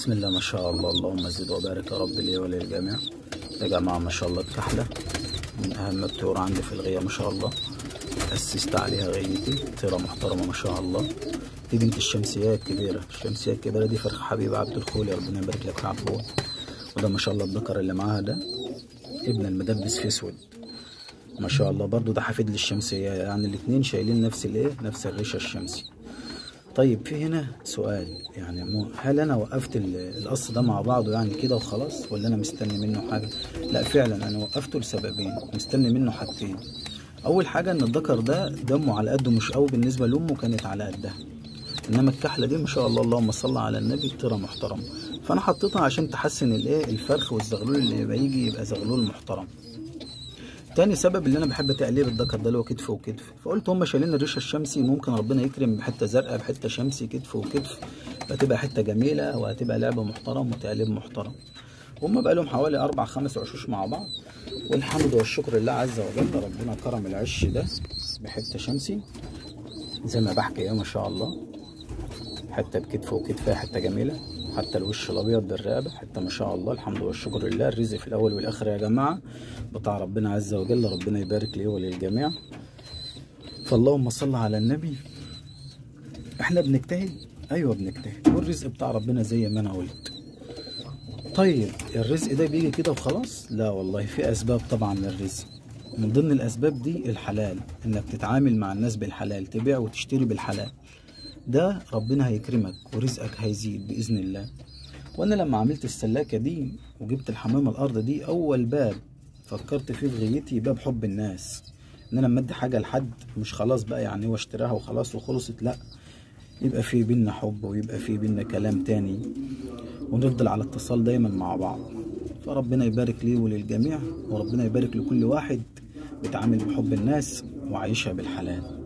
بسم الله ما شاء الله، اللهم زد وبارك يا رب لي وللجميع. يا جماعة ما شاء الله الكحلة من أهم الطيور عندي في الغية ما شاء الله. أسست عليها غيتي، طيرة محترمة ما شاء الله. دي بنت الشمسية الكبيرة، الشمسية الكبيرة دي فرخ حبيب عبد الخول، يا ربنا يبارك لك يا عبود. وده ما شاء الله الذكر اللي معاها ده ابن المدبس في اسود ما شاء الله، برضو ده حفيد للشمسية، يعني الاتنين شايلين نفس نفس الريشة الشمسي. طيب في هنا سؤال، يعني هل انا وقفت القص ده مع بعضه يعني كده وخلاص، ولا انا مستني منه حاجه؟ لا فعلا انا وقفته لسببين، مستني منه حاجتين. اول حاجه ان الذكر ده دمه على قده مش قوي بالنسبه لامه، كانت على قدها، انما الكحله دي ما شاء الله اللهم صل على النبي طيره محترمه، فانا حطيتها عشان تحسن الفرخ والزغلول اللي يبقى زغلول محترم. تاني سبب اللي انا بحب تقليب الذكر ده اللي هو كتف وكتف، فقلت هم شايلين الريشه الشمسي، ممكن ربنا يكرم بحته زرقاء بحته شمسي كتف وكتف، فتبقى حته جميله وهتبقى لعبه محترم وتقليب محترم. هم بقى لهم حوالي 4 5 عشوش مع بعض، والحمد والشكر لله عز وجل، ربنا كرم العش ده بحته شمسي زي ما بحكي ما شاء الله، حته بكتف وكتف، حته جميله، حتى الوش الابيض بالرقبه حتى ما شاء الله. الحمد والشكر لله، الرزق في الاول والاخر يا جماعه بتاع ربنا عز وجل، ربنا يبارك لي وللجميع. فاللهم صل على النبي. احنا بنجتهد، ايوه بنجتهد، والرزق بتاع ربنا زي ما انا قلت. طيب الرزق ده بيجي كده وخلاص؟ لا والله في اسباب طبعا للرزق، من ضمن الاسباب دي الحلال، انك تتعامل مع الناس بالحلال، تبيع وتشتري بالحلال، ده ربنا هيكرمك ورزقك هيزيد بإذن الله. وأنا لما عملت السلاكة دي وجبت الحمامة الأرض دي، أول باب فكرت فيه في غيتي باب حب الناس، إن أنا لما أدي حاجة لحد مش خلاص بقى يعني هو اشتراها وخلاص وخلصت، لأ، يبقى في بينا حب ويبقى في بينا كلام تاني، ونفضل على اتصال دايما مع بعض. فربنا يبارك لي وللجميع، وربنا يبارك لكل واحد بيتعامل بحب الناس وعايشها بالحلال.